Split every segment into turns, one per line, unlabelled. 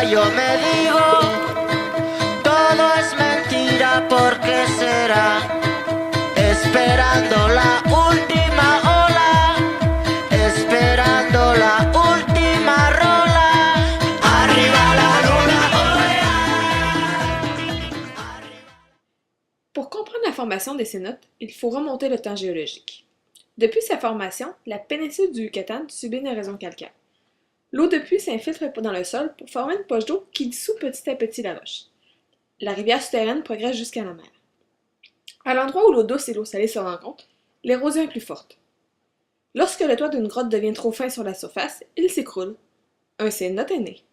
día yo me digo, todo es mentira, ¿por qué será? Esperando la última ola, esperando la última rola. Arriba la luna,
Pour comprendre la formation des cénotes, il faut remonter le temps géologique. Depuis sa formation, la péninsule du Yucatan subit une érosion calcaire. L'eau de pluie s'infiltre dans le sol pour former une poche d'eau qui dissout petit à petit la roche. La rivière souterraine progresse jusqu'à la mer. À l'endroit où l'eau douce et l'eau salée se rencontrent, l'érosion est plus forte. Lorsque le toit d'une grotte devient trop fin sur la surface, il s'écroule. Un cénote est né.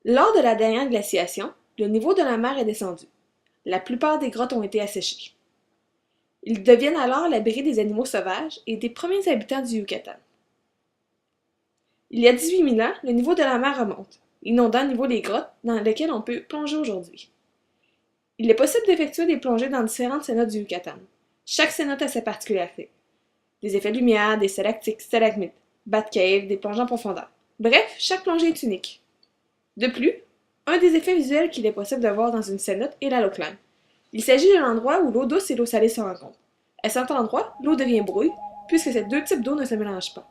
Lors de la dernière glaciation, le niveau de la mer est descendu. La plupart des grottes ont été asséchées. Ils deviennent alors l'abri des animaux sauvages et des premiers habitants du Yucatan. Il y a 18 000 ans, le niveau de la mer remonte, inondant le niveau des grottes dans lesquelles on peut plonger aujourd'hui. Il est possible d'effectuer des plongées dans différentes cénotes du Yucatan. Chaque cénote a sa particularité. Des effets de lumière, des stalactites, stalagmites, Batcave, des plongeons en profondeur. Bref, chaque plongée est unique. De plus, un des effets visuels qu'il est possible de voir dans une cénote est l'allocline. Il s'agit de l'endroit où l'eau douce et l'eau salée se rencontrent. À cet endroit, l'eau devient brouille, puisque ces deux types d'eau ne se mélangent pas.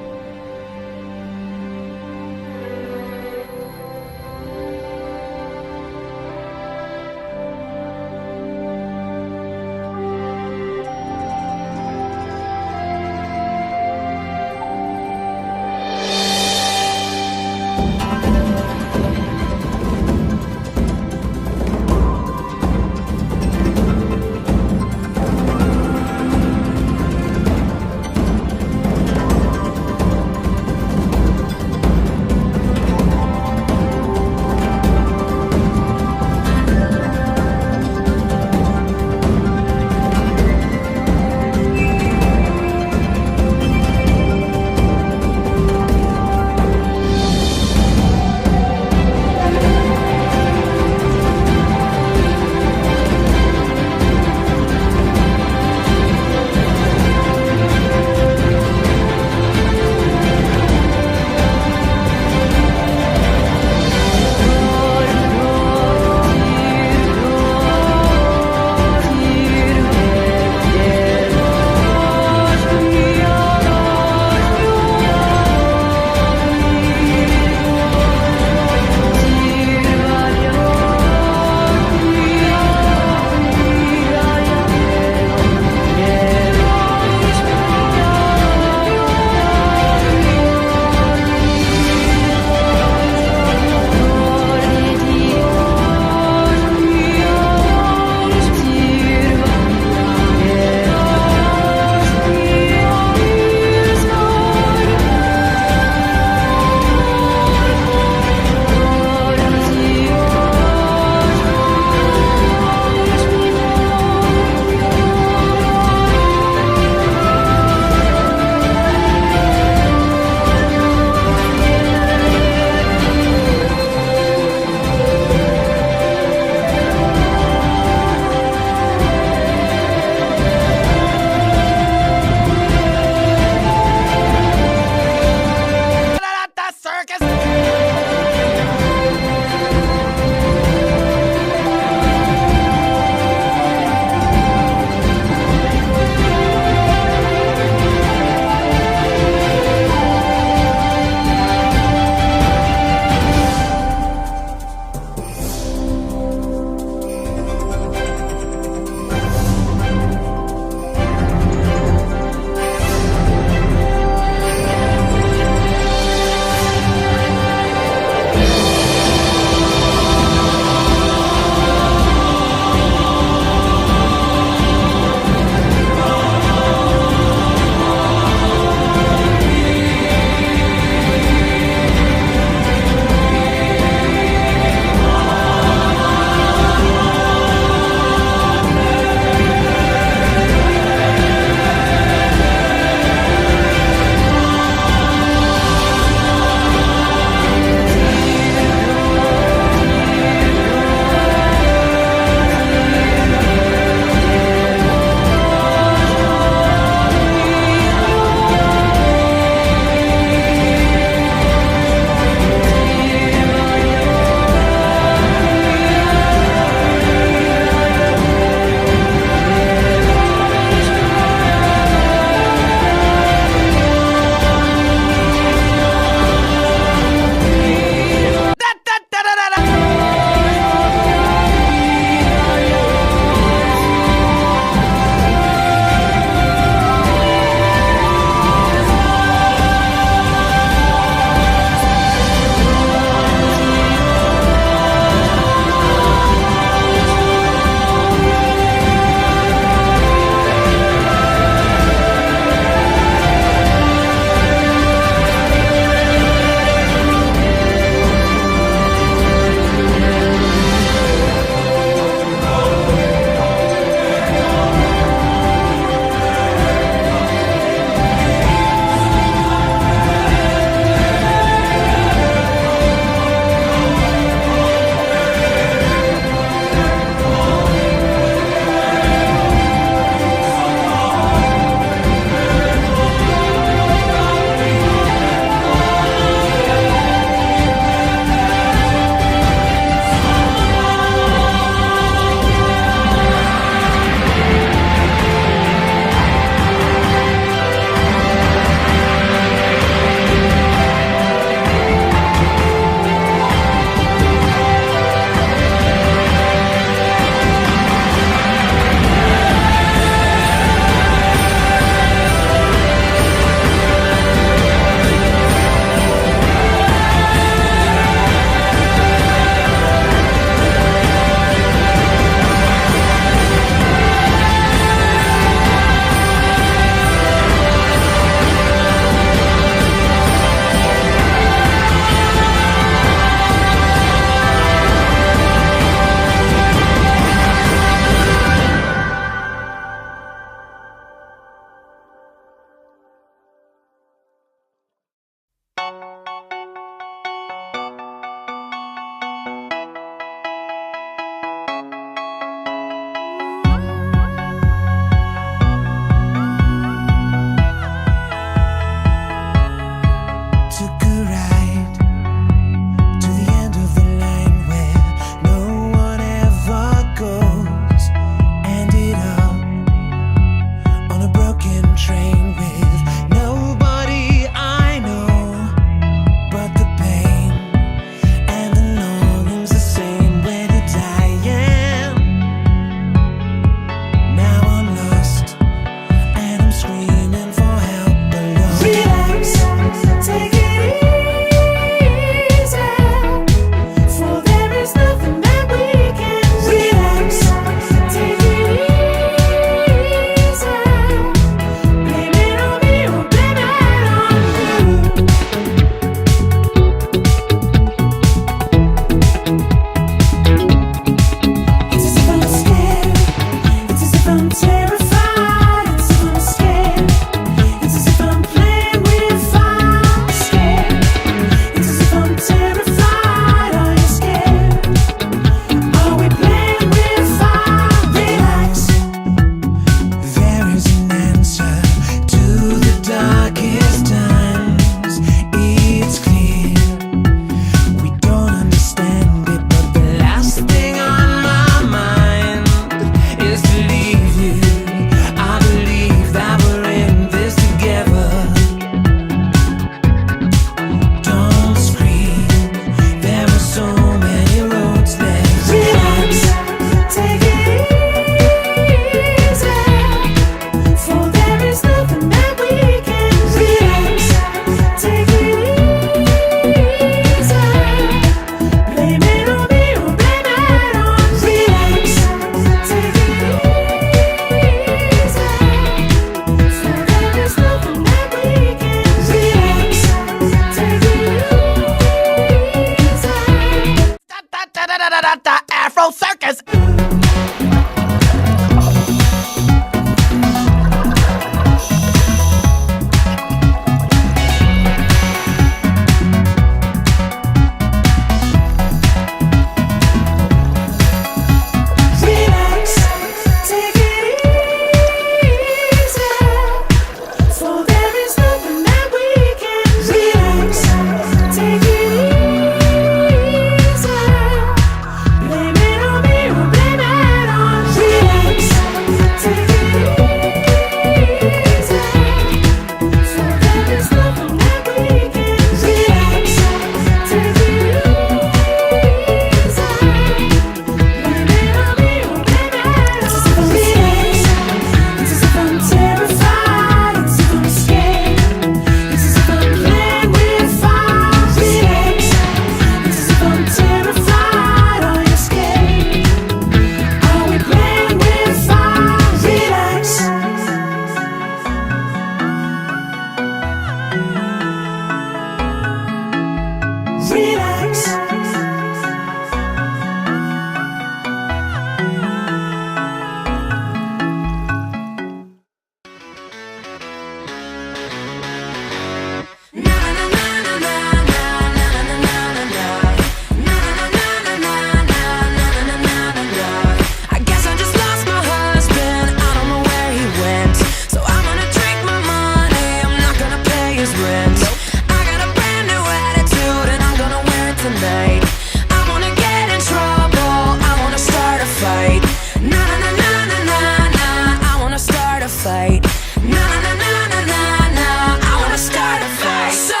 fight. Na na na na na na, I wanna start a fight. So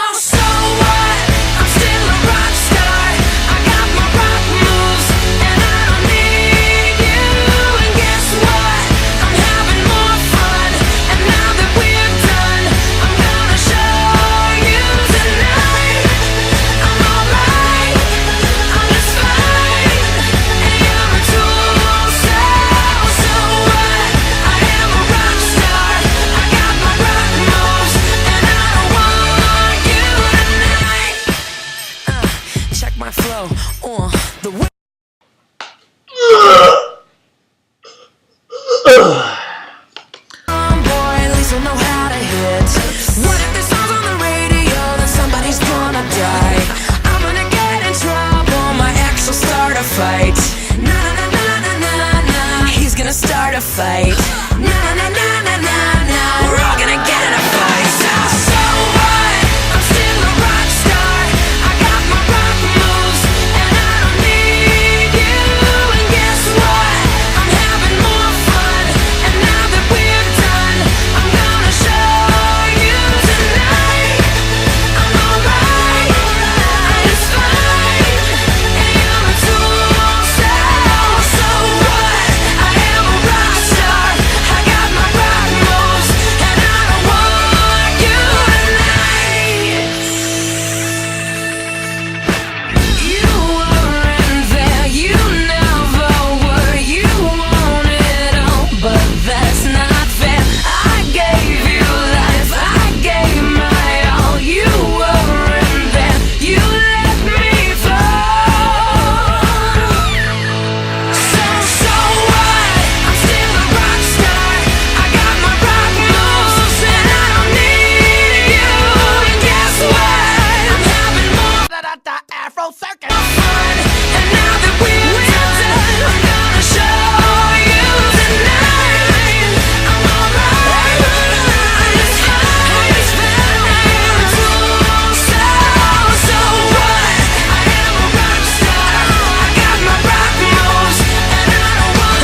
what? I'm still a rock star. I got my rock moves, and I don't need you. And guess what? I'm having more fun. And now that we're done, I'm gonna show you tonight. I'm alright, I'm just fine. And you're a tool, so what? I am a rock star. I got my rock moves, and I don't want you tonight. Check my flow on the way. Boy, at least we'll know how to hit. What if this song's on the radio, then somebody's gonna die? I'm gonna get in trouble, my ex will start a fight. Na na na na na na na, he's gonna start a fight. Na na na na na na, we're all gonna get in a fight. So what? I'm still a rock star. I got my rock moves, and I don't need you. And guess what? I'm having more fun. And now that we're done, I'm gonna show you tonight. I'm alright, I'm just fine. And you're a tool, so what? I am a rock star. I got my rock moves, and I don't want you tonight. You weren't there, you never were. You want it all, but that's not fair. I gave you life, I gave my all. You weren't there, you let me fall. So what? I'm still a rock star. I got my rock moves, and I don't need you. And guess what? I'm having more Afro circus fun. And now that we're done, I'm gonna show you tonight. I'm alright, I'm just fine. I'm a tool, so what? I am a rock star. I got my rock moves, and I don't want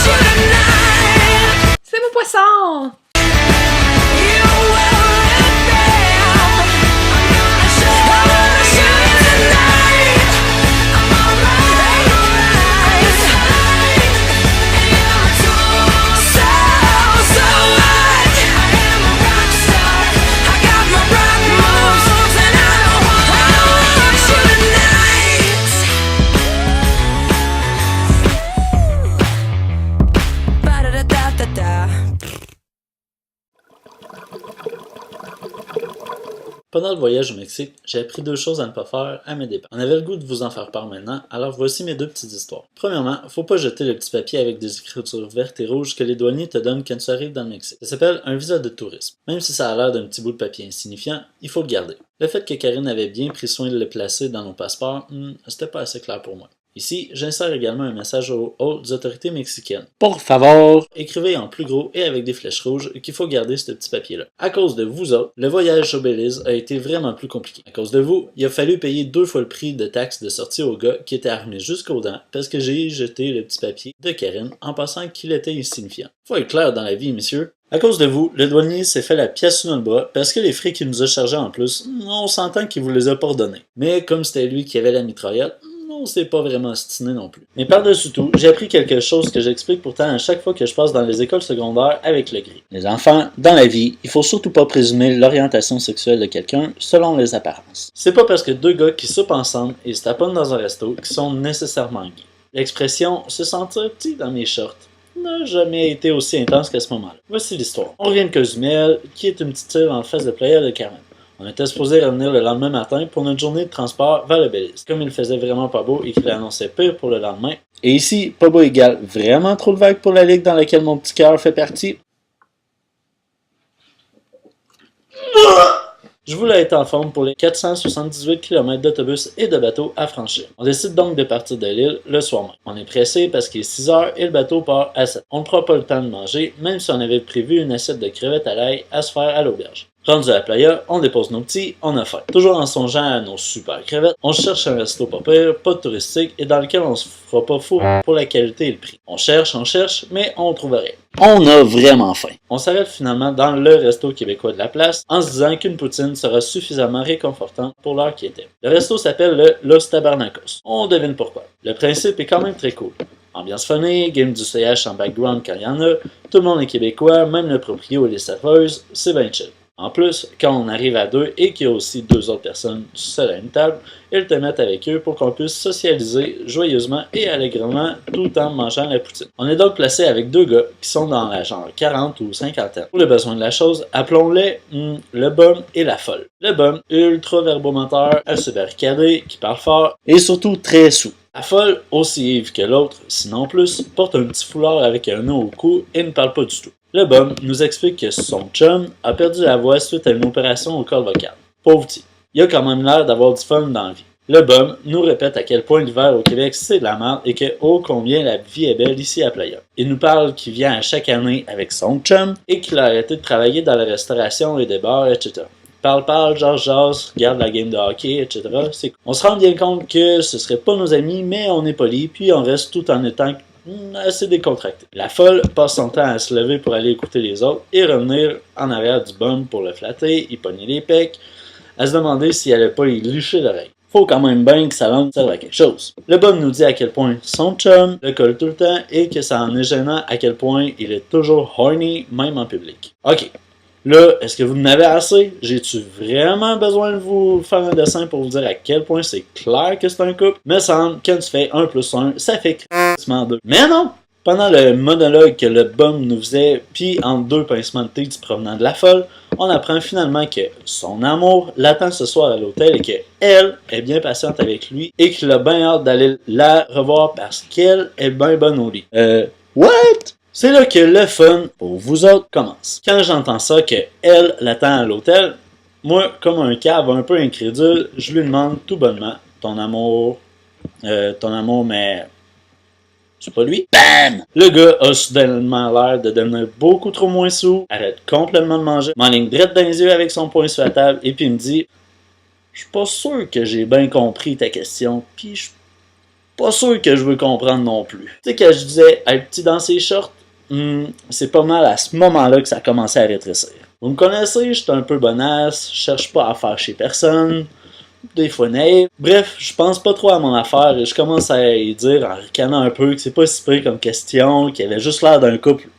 you tonight.
C'est mon poisson!
You weren't there. I'm gonna show you tonight. I'm alright, I'm just fine. And you're a tool, so what? I am a rock star. I got my rock moves, and I don't want you tonight. Ba-da-da-da-da-da.
Pendant le voyage au Mexique, j'ai appris deux choses à ne pas faire à mes dépens. On avait le goût de vous en faire part maintenant, alors voici mes deux petites histoires. Premièrement, faut pas jeter le petit papier avec des écritures vertes et rouges que les douaniers te donnent quand tu arrives dans le Mexique. Ça s'appelle un visa de tourisme. Même si ça a l'air d'un petit bout de papier insignifiant, il faut le garder. Le fait que Karine avait bien pris soin de le placer dans nos passeports, c'était pas assez clair pour moi. Ici, j'insère également un message aux hautes autorités mexicaines. Por favor! Écrivez en plus gros et avec des flèches rouges qu'il faut garder ce petit papier-là. À cause de vous autres, le voyage au Belize a été vraiment plus compliqué. À cause de vous, il a fallu payer 2 fois le prix de taxes de sortie au gars qui était armé jusqu'aux dents parce que j'ai jeté le petit papier de Karine en pensant qu'il était insignifiant. Faut être clair dans la vie, messieurs. À cause de vous, le douanier s'est fait la pièce sous notre bras parce que les frais qu'il nous a chargés en plus, on s'entend qu'il vous les a pas redonnés. Mais comme c'était lui qui avait la mitraillette, on s'est pas vraiment ostiné non plus. Mais par-dessus tout, j'ai appris quelque chose que j'explique pourtant à chaque fois que je passe dans les écoles secondaires avec le gris. Les enfants, dans la vie, il faut surtout pas présumer l'orientation sexuelle de quelqu'un selon les apparences. C'est pas parce que deux gars qui soupent ensemble et se taponnent dans un resto qu'ils sont nécessairement gays. L'expression « se sentir petit dans mes shorts » n'a jamais été aussi intense qu'à ce moment-là. Voici l'histoire. On revient de Cozumel, qui est une petite île en face de Playa del Carmen. On était supposé revenir le lendemain matin pour notre journée de transport vers le Belize. Comme il faisait vraiment pas beau et qu'il annonçait pire pour le lendemain. Et ici, pas beau égale vraiment trop de vagues pour la ligue dans laquelle mon petit cœur fait partie. Je voulais être en forme pour les 478 km d'autobus et de bateaux à franchir. On décide donc de partir de l'île le soir même. On est pressé parce qu'il est 6 heures et le bateau part à 7. On ne prend pas le temps de manger, même si on avait prévu une assiette de crevettes à l'ail à se faire à l'auberge. Rendu à la playa, on dépose nos petits, on a faim. Toujours en songeant à nos super crevettes, on cherche un resto pas pire, pas touristique et dans lequel on se fera pas fou pour la qualité et le prix. On cherche, mais on trouve rien. On a vraiment faim. On s'arrête finalement dans le resto québécois de la place en se disant qu'une poutine sera suffisamment réconfortante pour l'heure qui était. Le resto s'appelle le Los Tabarnakos. On devine pourquoi. Le principe est quand même très cool. Ambiance funny, game du CH en background quand il y en a, tout le monde est québécois, même le proprio et les serveuses, c'est bien chill. En plus, quand on arrive à 2 et qu'il y a aussi 2 autres personnes seules à une table, ils te mettent avec eux pour qu'on puisse socialiser joyeusement et allègrement tout en mangeant la poutine. On est donc placé avec 2 gars qui sont dans la genre 40 ou 50. Pour le besoin de la chose, appelons-les le bum et la folle. Le bum, ultra verbomoteur, assez barricadé, qui parle fort et surtout très sous. La folle, aussi ivre que l'autre, sinon plus, porte un petit foulard avec un nœud au cou et ne parle pas du tout. Le bum nous explique que son chum a perdu la voix suite à une opération au corde vocale. Pauvre petit, il a quand même l'air d'avoir du fun dans la vie. Le bum nous répète à quel point l'hiver au Québec c'est de la merde et que oh combien la vie est belle ici à Playa. Il nous parle qu'il vient à chaque année avec son chum et qu'il a arrêté de travailler dans la restauration et des bars, etc. Parle, jase, regarde la game de hockey, etc. On se rend bien compte que ce serait pas nos amis, mais on est poli, puis on reste tout en étant assez décontracté. La folle passe son temps à se lever pour aller écouter les autres et revenir en arrière du bum pour le flatter, y pogner les pecs, à se demander s'il allait pas y lucher l'oreille. Faut quand même bien que sa langue serve à quelque chose. Le bum nous dit à quel point son chum le colle tout le temps et que ça en est gênant à quel point il est toujours horny, même en public. Ok. Là, est-ce que vous en avez assez? J'ai-tu vraiment besoin de vous faire un dessin pour vous dire à quel point c'est clair que c'est un couple? Me semble, quand tu fais 1 + 1, ça fait crissement 2. Mais non! Pendant le monologue que le bum nous faisait, puis entre 2 pincements de thé du provenant de la folle, on apprend finalement que son amour l'attend ce soir à l'hôtel et qu'elle est bien patiente avec lui et qu'il a bien hâte d'aller la revoir parce qu'elle est bien bonne au lit. What? C'est là que le fun, pour vous autres, commence. Quand j'entends ça, qu'elle l'attend à l'hôtel, moi, comme un cave un peu incrédule, je lui demande tout bonnement, ton amour, mais c'est pas lui. BAM! Le gars a soudainement l'air de devenir beaucoup trop moins sous, arrête complètement de manger, m'enligne direct dans les yeux avec son poing sur la table, et puis il me dit, je suis pas sûr que j'ai bien compris ta question, puis je suis pas sûr que je veux comprendre non plus. Tu sais, quand je disais être petit dans ses shorts, c'est pas mal à ce moment-là que ça commençait à rétrécir. Vous me connaissez, j'étais un peu bonasse, je cherche pas à faire chez personne, des fois naïf. Bref, je pense pas trop à mon affaire et je commence à y dire en ricanant un peu que c'est pas si pire comme question, qu'il avait juste l'air d'un couple.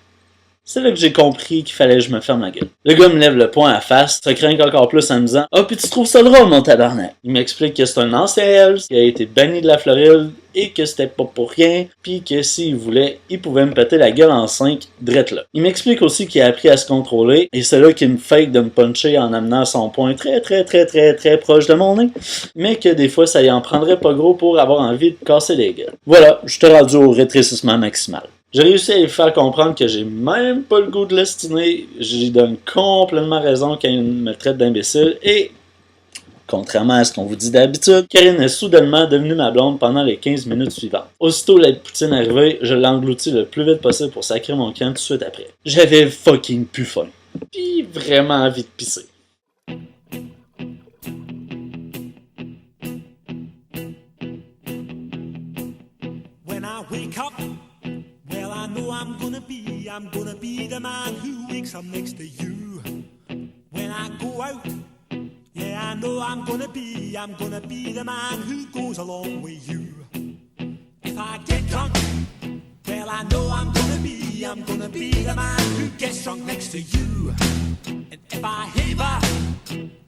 C'est là que j'ai compris qu'il fallait que je me ferme la gueule. Le gars me lève le poing à face, se craint encore plus en me disant « Ah, puis tu trouves ça drôle, mon tabarnak! » Il m'explique que c'est un ancien Hells, qui a été banni de la Floride, et que c'était pas pour rien, puis que s'il voulait, il pouvait me péter la gueule en 5, drette là. Il m'explique aussi qu'il a appris à se contrôler, et c'est là qu'il me fake de me puncher en amenant son poing très proche de mon nez, mais que des fois ça y en prendrait pas gros pour avoir envie de casser les gueules. Voilà, je t'ai rendu au rétrécissement maximal. J'ai réussi à lui faire comprendre que j'ai même pas le goût de l'estiner, j'y donne complètement raison quand il me traite d'imbécile, et contrairement à ce qu'on vous dit d'habitude, Karine est soudainement devenue ma blonde pendant les 15 minutes suivantes. Aussitôt la poutine arrivée, je l'engloutis le plus vite possible pour sacrer mon camp tout de suite après. J'avais fucking plus faim. Puis vraiment envie de pisser.
When I wake up, well I know I'm gonna be the man who wakes up next to you. When I go out, yeah, I know I'm gonna be the man who goes along with you. If I get drunk, well, I know I'm gonna be the man who gets drunk next to you. And if I haver,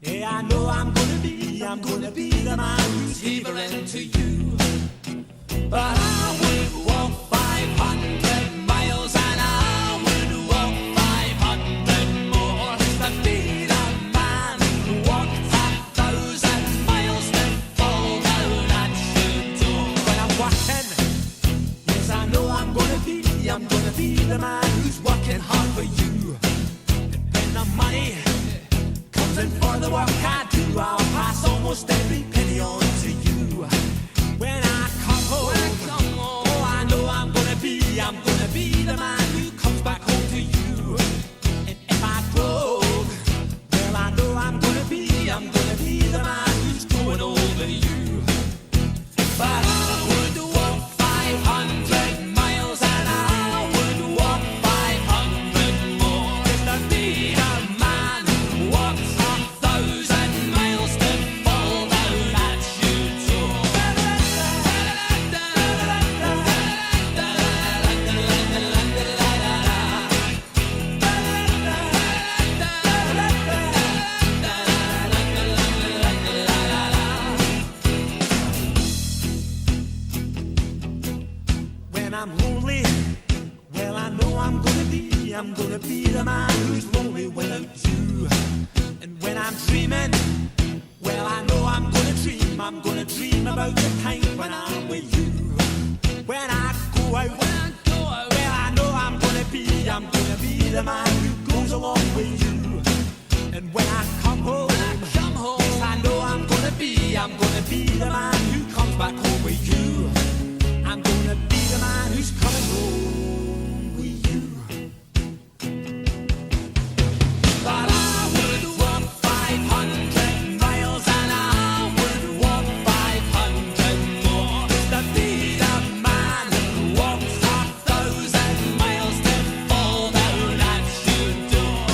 yeah, I know I'm gonna be the man who's havering to you. But I would walk 500 miles and I would walk 500 more just to be the man who walked 1,000 miles to fall down at your door. When I'm walking, yes, I know I'm gonna be the man who's working hard for you. And when the money comes in for the work I do, I'll pass almost every penny on to you. When I come home, oh, I know I'm gonna be the man who comes back home to you. And if I broke, well, I goes along with you. And when I come home, yes, I know I'm gonna be the man who comes back home with you. I'm gonna be the man who's coming home with you. But I would walk 500 miles and I would walk 500 more to be the man who walks 1,000 miles to fall down at your door.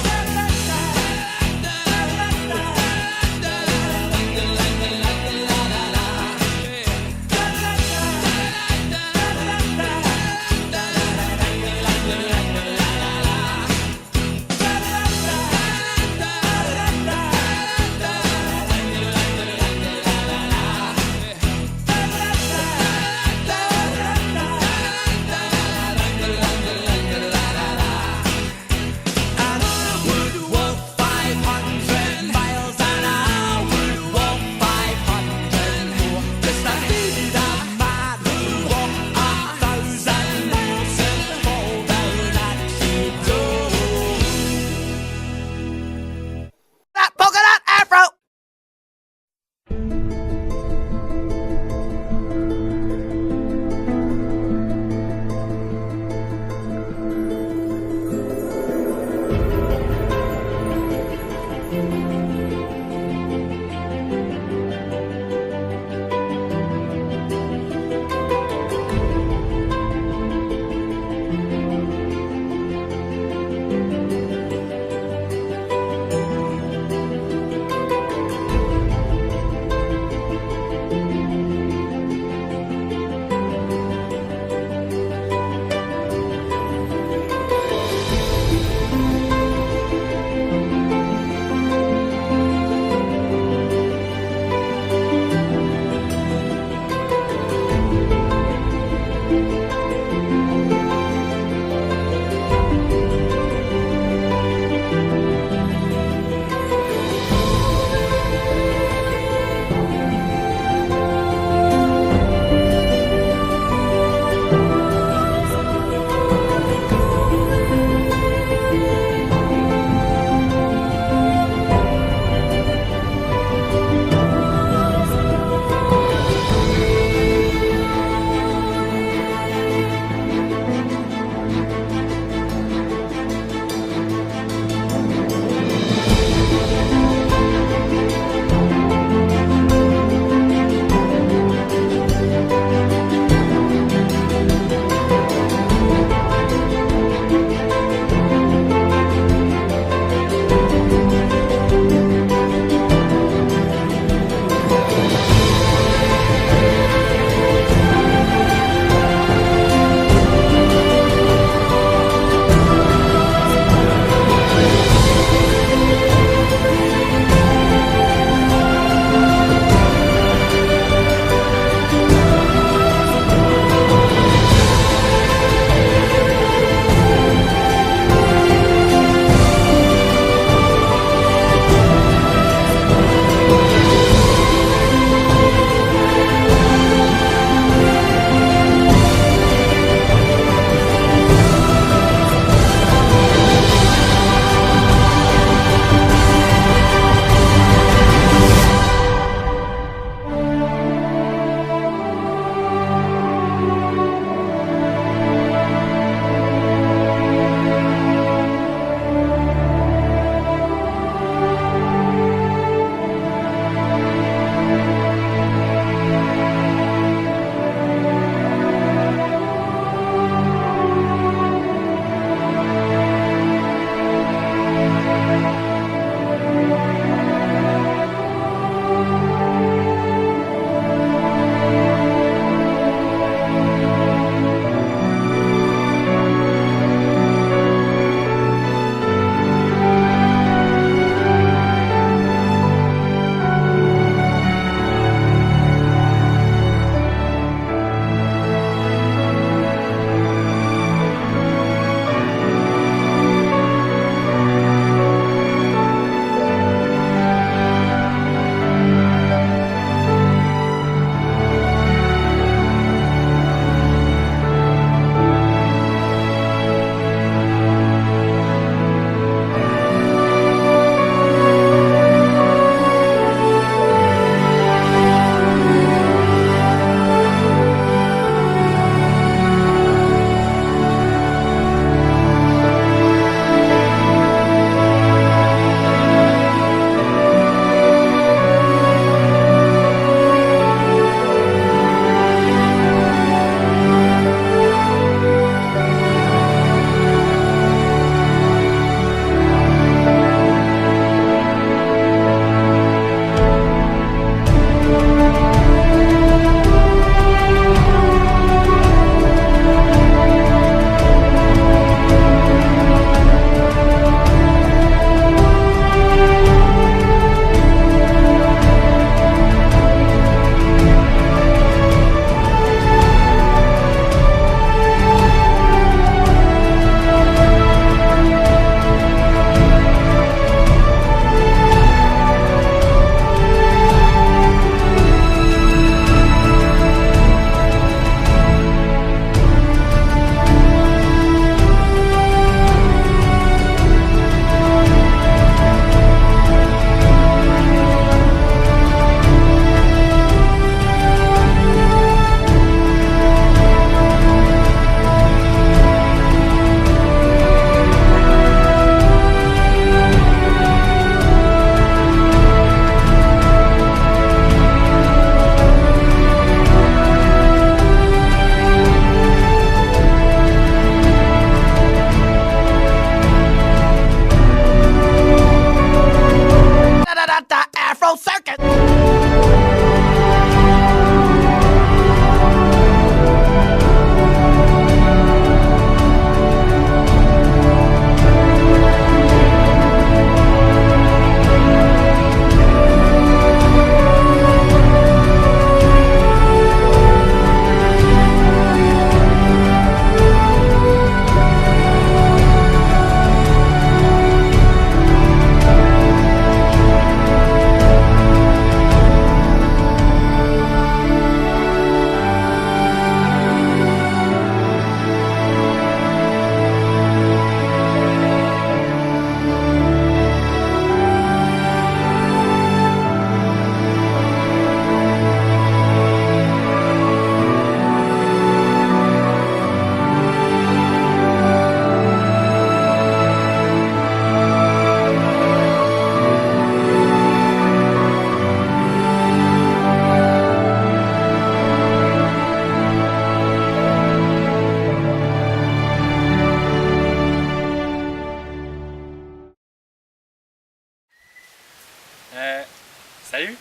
Salut!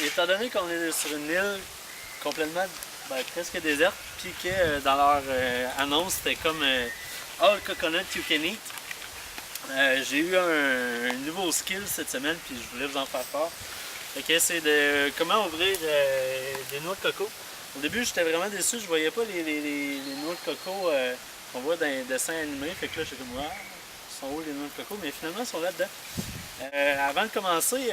Étant donné qu'on est sur une île complètement, presque déserte, puis que dans leur annonce c'était comme All coconut you can eat, j'ai eu un nouveau skill cette semaine, puis je voulais vous en faire part. Fait que c'est de comment ouvrir des noix de coco. Au début, j'étais vraiment déçu, je voyais pas les noix de coco qu'on voit dans les dessins animés. Fait que là, j'étais comme, ah, ils sont où les noix de coco? Mais finalement, ils sont là-dedans. Avant de commencer,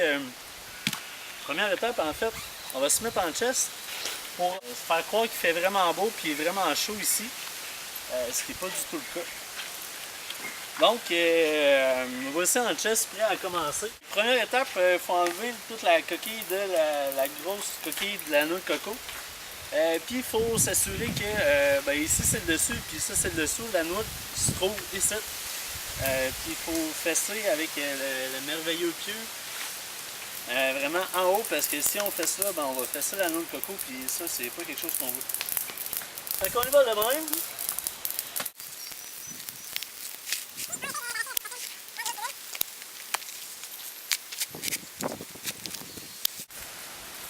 première étape, en fait, on va se mettre en chest pour se faire croire qu'il fait vraiment beau puis vraiment chaud ici. Ce qui n'est pas du tout le cas. Donc, voici en chest prêt à commencer. Première étape, il faut enlever toute la coquille de la grosse coquille de la noix de coco. Puis il faut s'assurer que ici c'est le dessus, puis ça c'est le dessous. La noix se trouve ici. Puis il faut fesser avec le merveilleux pieu. Vraiment en haut, parce que si on fait ça, on va fesser la noix de coco, puis ça c'est pas quelque chose qu'on veut. Fait qu'on y va de même.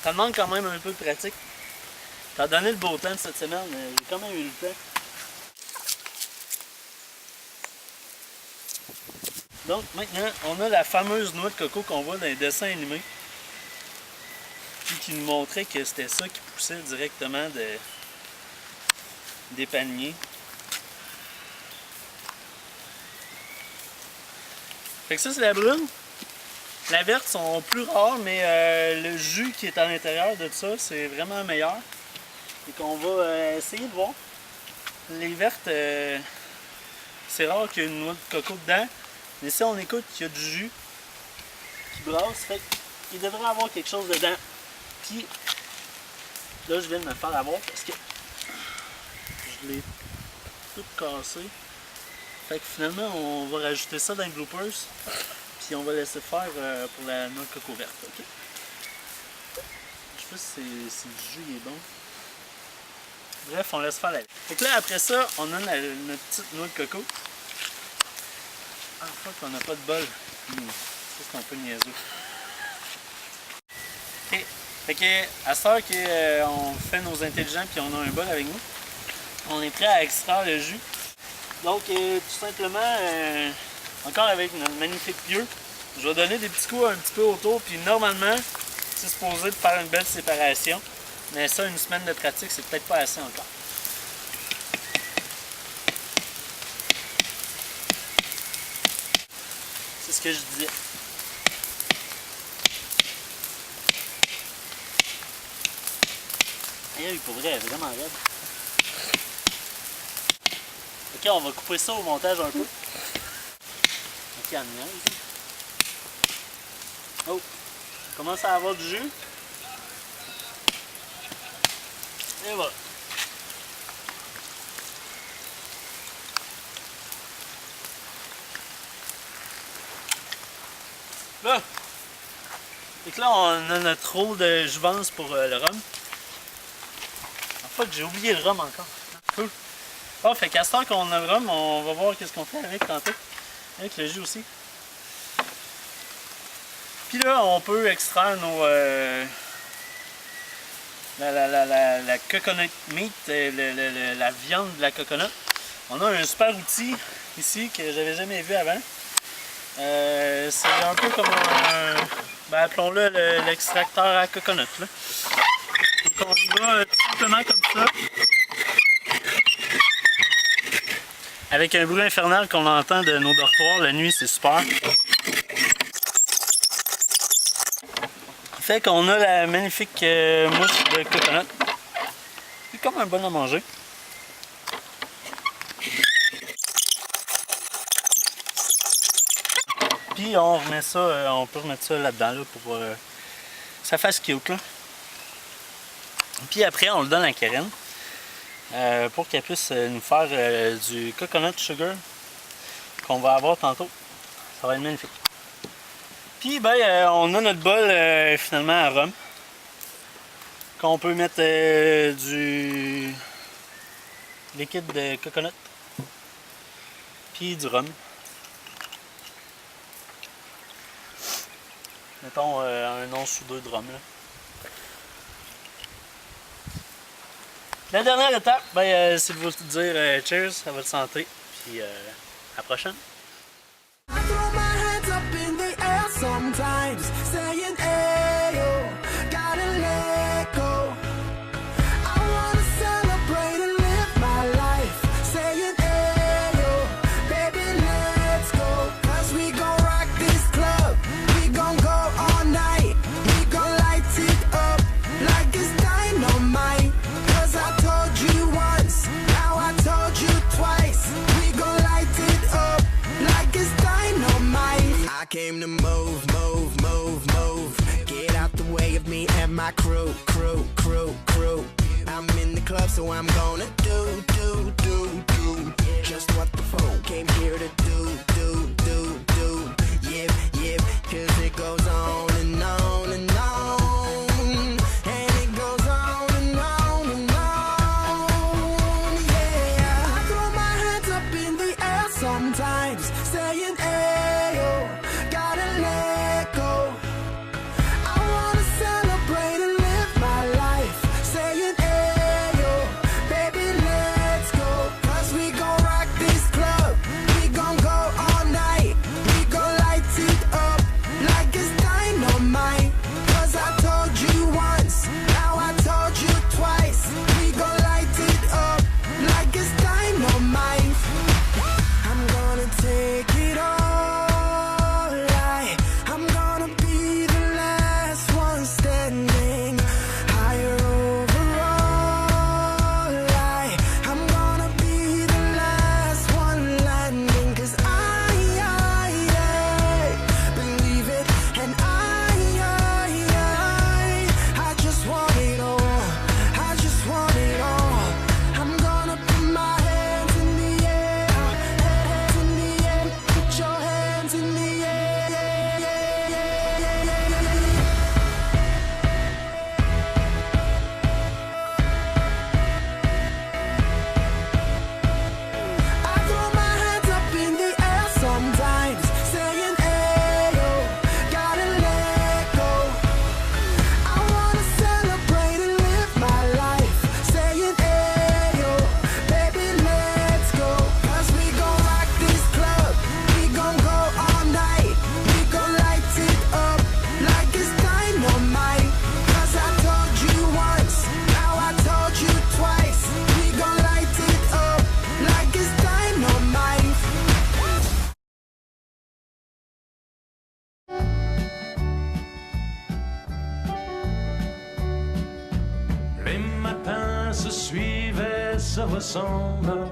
Ça demande quand même un peu de pratique. Ça a donné le beau temps de cette semaine, mais j'ai quand même eu le temps. Donc maintenant, on a la fameuse noix de coco qu'on voit dans les dessins animés. Puis qui nous montrait que c'était ça qui poussait directement des palmiers. Fait que ça c'est la brune. La verte sont plus rares, mais le jus qui est à l'intérieur de ça, c'est vraiment meilleur. Et qu'on va essayer de voir. Les vertes, c'est rare qu'il y ait une noix de coco dedans. Mais si on écoute qu'il y a du jus qui brasse, fait qu'il devrait avoir quelque chose dedans. Puis là, je viens de me faire avoir parce que je l'ai tout cassé. Fait que finalement, on va rajouter ça dans les bloopers. Puis on va laisser faire pour la noix de coco verte, ok? Je sais pas si le jus est bon. Bref, on laisse faire la vie. Fait que là, après ça, on a notre petite noix de coco. Ah, fuck, on n'a pas de bol. Ça, c'est un peu niaiseux. Ok. Fait que, à ce temps qu'on fait nos intelligents puis on a un bol avec nous, on est prêt à extraire le jus. Donc, tout simplement, encore avec notre magnifique pieu, je vais donner des petits coups un petit peu autour, puis normalement, c'est supposé de faire une belle séparation. Mais ça, une semaine de pratique, c'est peut-être pas assez encore. C'est ce que je disais. Aïe, pour vrai, elle est vraiment raide. Ok, on va couper ça au montage un peu. Ok, en niaise. Oh, on commence à avoir du jus. Et voilà. Là, fait que là, on a notre eau de jouvence pour le rhum. En fait, j'ai oublié le rhum encore. Cool. Bon, fait qu'à ce temps qu'on a le rhum, on va voir qu'est-ce qu'on fait avec tantôt. Avec le jus aussi. Puis là, on peut extraire nos... la coconut meat, la viande de la coconut. On a un super outil ici que j'avais jamais vu avant. C'est un peu comme un, appelons-le l'extracteur à coconut. Là. Donc on y va tout simplement comme ça. Avec un bruit infernal qu'on entend de nos dortoirs la nuit, c'est super. Fait qu'on a la magnifique mousse de coconut. C'est comme un bon à manger. Puis on remet ça, on peut remettre ça là-dedans là, pour que ça fasse cute là. Puis après on le donne à Karen pour qu'elle puisse nous faire du coconut sugar qu'on va avoir tantôt. Ça va être magnifique. Puis on a notre bol finalement à rhum. Qu'on peut mettre du liquide de coconut. Puis du rhum. Mettons un once ou deux de rhum, là. La dernière étape, ben, c'est de vous dire cheers à votre santé. Puis à la prochaine.
I throw my hands up in the air sometimes, saying, "Ayo, gotta let go." I wanna celebrate and live my life, saying, "Ayo, baby, let's go." 'Cause we gon' rock this club, we gon' go all night, we gon' light it up like it's dynamite. 'Cause I told you once, now I told you twice, we gon' light it up like it's dynamite. I came to move, move, move, move. Get out the way of me and my crew, crew, crew, crew. I'm in the club, so I'm gonna do just what the folk came here to do. Yeah, yeah, 'cause it goes on and on and on. And it goes on and on and on. Yeah, I throw my hands up in the air sometimes, saying, "Ayo, gotta let go." I wanna celebrate and live my life, saying, "Ayo, baby, let's go." 'Cause we gon' rock this club, we gon' go all night, we gon' light it up like it's dynamite. 'Cause I told you once, now I told you twice, we gon' light it up like it's dynamite. I'm gonna take it all, I'm gonna be the last one standing, higher overall, I'm gonna be the last one landing. 'Cause I believe it, and I just want it all, I just want it all. I'm gonna put my hands in the air, hands in the air, put your hands in the air. I throw my hands up in the air sometimes, saying, "Ayo, gotta let go." I wanna celebrate and live my life, saying, "Ayo, baby, let's go." 'Cause we gon' rock this club, we gon' go all night, we gon' light it up like it's dynamite. 'Cause I told you once, now I told you twice, we gon' light it up like it's dynamite.
Les matins se suivent et se ressemblent.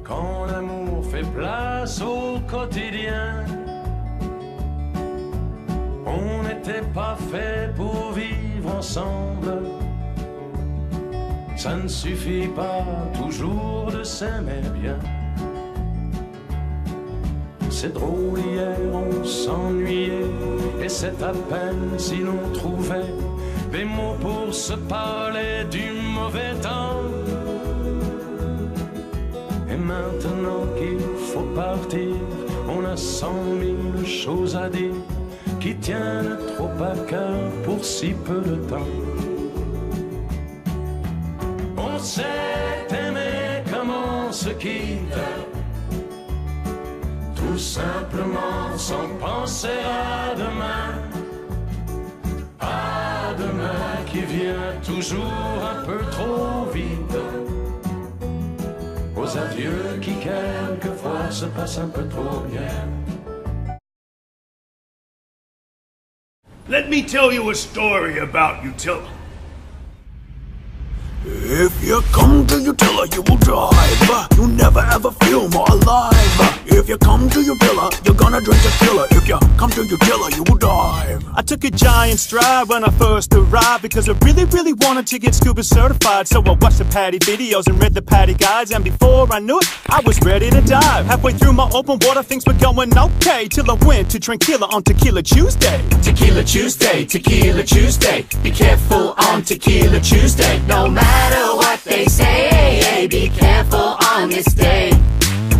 Quand l'amour fait place au quotidien, on n'était pas fait pour vivre ensemble. Ça ne suffit pas toujours de s'aimer bien. C'est drôle, hier on s'ennuyait, et c'est à peine si l'on trouvait des mots pour se parler du mauvais temps. Et maintenant qu'il faut partir, on a 100 000 choses à dire qui tiennent trop à cœur pour si peu de temps. On s'est aimé comme on se quitte, tout simplement sans penser à demain. À demain qui vient toujours un peu trop vite, aux adieux qui quelquefois se passent un peu trop bien.
Let me tell you a story about Utila.
If you come to Utila, you will drive. You'll never ever feel more alive. If you come to Utila, you're gonna drink tequila. If you come to Utila, you will dive.
I took a giant stride when I first arrived because I really wanted to get scuba certified. So I watched the PADI videos and read the PADI guides, and before I knew it, I was ready to dive. Halfway through my open water, things were going okay till I went to Tranquilla on Tequila Tuesday.
Tequila Tuesday, Tequila Tuesday. Be careful on Tequila Tuesday. No matter what they say, be careful on this day.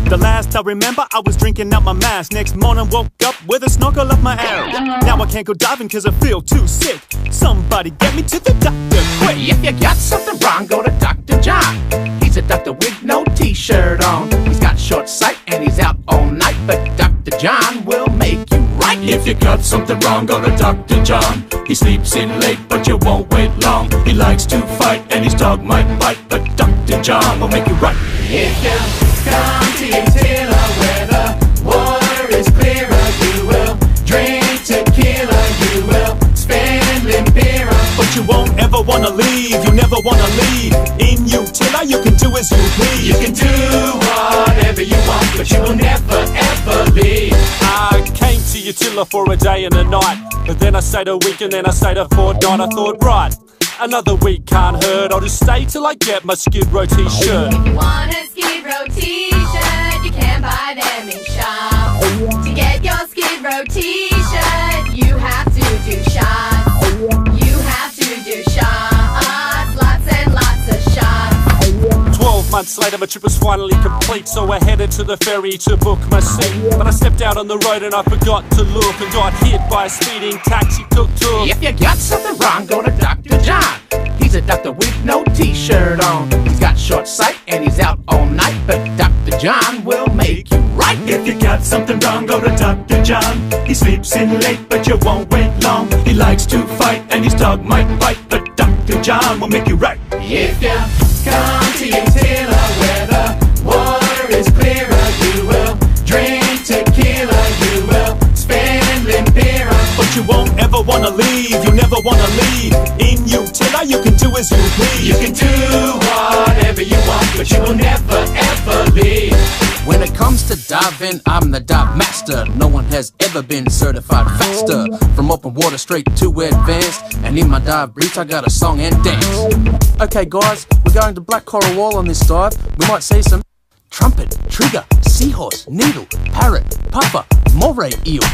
The last I remember, I was drinking out my mask. Next morning, woke up with a snorkel up my ass. Now I can't go diving cause I feel too sick. Somebody get me to the doctor, quick.
If you got something wrong, go to Dr. John. He's a doctor with no t-shirt on. He's got short sight and he's out all night, but Dr. John will make you right.
If you got something wrong, go to Dr. John. He sleeps in late, but you won't wait long. He likes to fight, and his dog might bite, but Dr. John will make you right.
If you come to your tiller where the water is clearer, you will drink tequila, you will spend limpirer.
But you won't ever wanna leave, you never wanna leave. In Utila, you can do as you please.
You can do whatever you want, but you will never ever leave.
I came to Utila for a day and a night, but then I stayed a week and then I stayed a fortnight. I thought, right, another week can't hurt. I'll just stay till I get my Skid Row t-shirt.
If you want a Skid Row t-shirt, you can buy them in shop. To get your Skid Row t-shirt, you have to do shots. You have to do shots, lots and lots of shots.
12 months later, my trip was finally complete, so I headed to the ferry to book my seat. But I stepped out on the road and I forgot to look and got hit by a speeding taxi tuk-tuk.
If you got something wrong, go to Dr. John. He's a doctor with no t-shirt on. He's got short sight and he's out all night, but Dr. John will make you right.
If you got something wrong, go to Dr. John. He sleeps in late, but you won't wait long. He likes to fight and his dog might bite, but Dr. John will make you right.
If you come to your tiller where the water is clearer, you will drink tequila, you will spend limpirer.
But you won't ever wanna leave, you never wanna leave. In Utila, you can do as you please.
You can do whatever you want, but you will never ever leave. When it comes to diving, I'm the dive master. No one has ever been certified faster. From open water straight to advanced, and in my dive boots I got a song and dance. Okay guys, we're going to Black Coral Wall on this dive. We might see some trumpet, trigger, seahorse, needle, parrot, puffer, moray eel,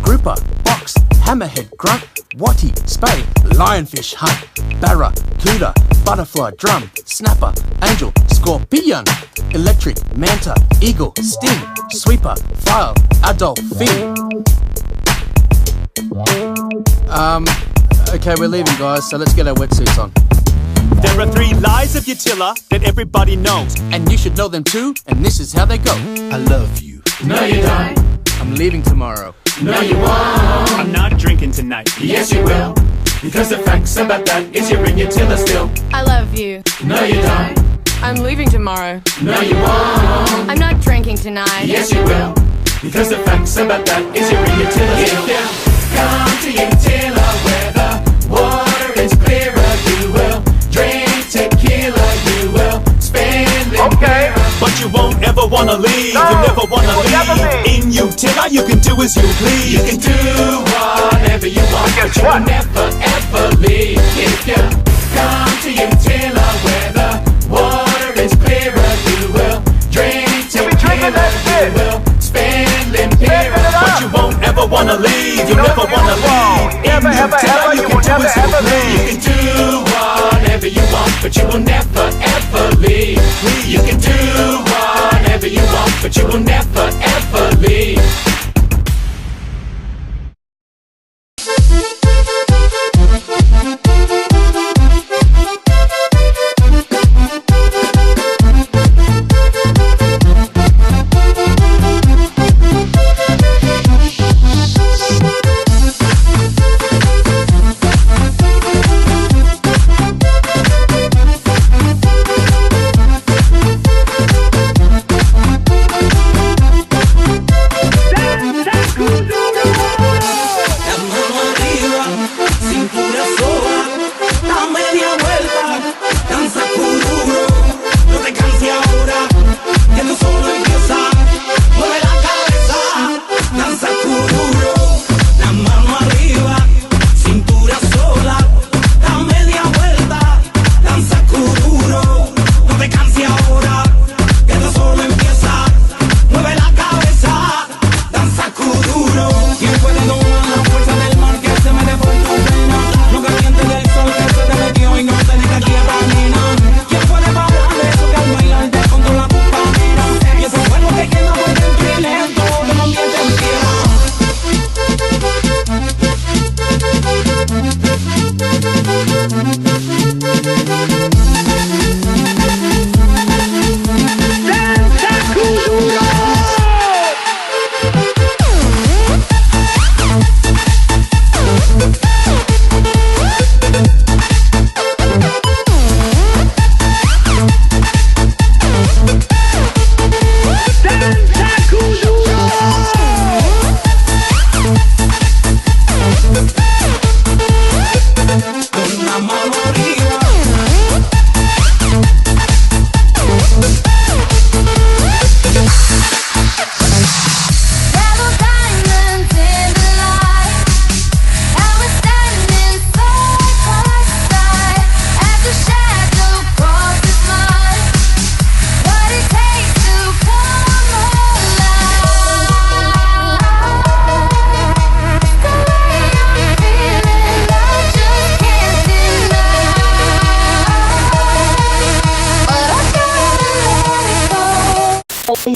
grouper, box, hammerhead, grunt, watty, spade, lionfish, hunt, barracuda, butterfly, drum, snapper, angel, scorpion, electric, manta, eagle, sting, sweeper, file, adult, fin. Okay, we're leaving guys, so let's get our wetsuits on.
There are 3 lies of Utila that everybody knows,
and you should know them too, and this is how they go.
I love you.
No you don't. I'm leaving tomorrow. No you won't.
I'm not drinking tonight.
Yes you will. Because the facts about that is you're in Utila still.
I love you.
No you don't.
I'm leaving tomorrow.
No you won't.
I'm not drinking tonight.
Yes you will. Because the facts about that is you're in Utila still. If you come to Utila where the water is clearer, you will drink tequila, you will spend limpirer.
But you won't ever wanna leave, you never wanna leave. In Utila, you can do as you please.
You can do whatever you want, but you will never ever leave. If you come to Utila where the water is clearer, you will drink tequila, you will spend limpirer.
But you won't ever wanna leave, you never wanna leave. In Utila, you can do as you please.
You can do whatever you want, but you will never ever leave. You can do whatever you want, but you will never ever leave.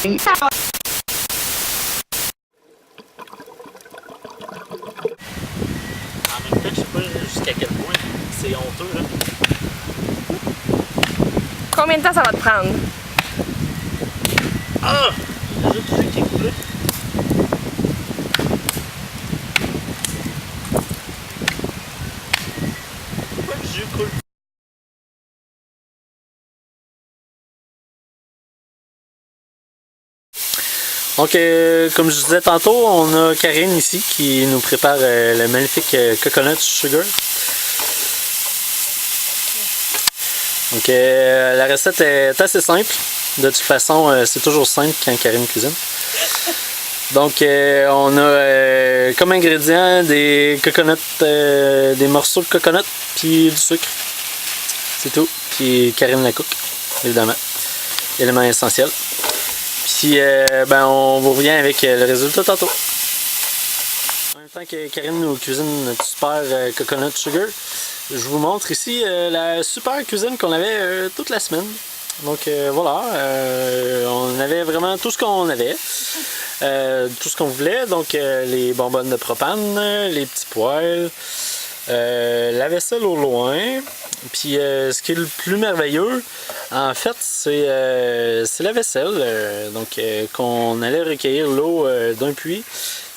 En même temps, je sais pas jusqu'à quel point c'est honteux, là.
Combien de temps ça va te prendre?
Ah! J'ai déjà tout qui est coulé. Pourquoi le jus coule? Donc, comme je disais tantôt, on a Karine ici qui nous prépare le magnifique coconut sugar. Donc, la recette est assez simple. De toute façon, c'est toujours simple quand Karine cuisine. Donc, on a comme ingrédients des coconuts, des morceaux de coconut, puis du sucre. C'est tout. Puis Karine la cook, évidemment. Élément essentiel. Puis, ben, on vous revient avec le résultat tantôt. En même temps que Karine nous cuisine notre super coconut sugar, je vous montre ici la super cuisine qu'on avait toute la semaine. Donc voilà, on avait vraiment tout ce qu'on avait, tout ce qu'on voulait. Donc les bonbonnes de propane, les petits poêles, la vaisselle au loin. Puis ce qui est le plus merveilleux, en fait, c'est la vaisselle. Donc qu'on allait recueillir l'eau d'un puits.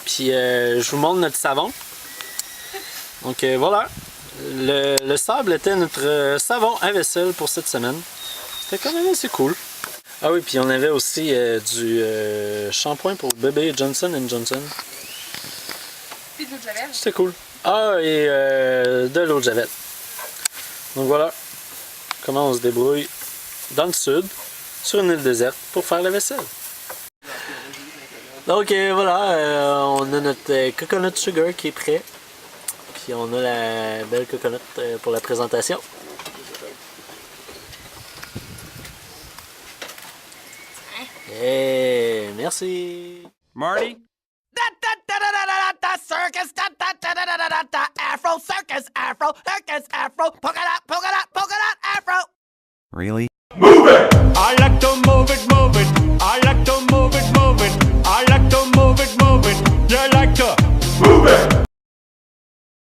Puis je vous montre notre savon. Donc voilà, le sable était notre savon à vaisselle pour cette semaine. C'était quand même assez cool. Ah oui, puis on avait aussi du shampoing pour bébé Johnson & Johnson.
Puis de l'eau de javel.
C'était cool. Ah, et de l'eau de javel. Donc voilà comment on se débrouille dans le sud, sur une île déserte, pour faire la vaisselle. Donc voilà, on a notre coconut sugar qui est prêt. Puis on a la belle coconut pour la présentation. Hey, merci.
Marty?
Circus, Afro, circus, Afro, polka dot, Afro.
Really?
Move it! I like to move it, move it. I like to move it, move it. I like to move it, move it. You like to move it.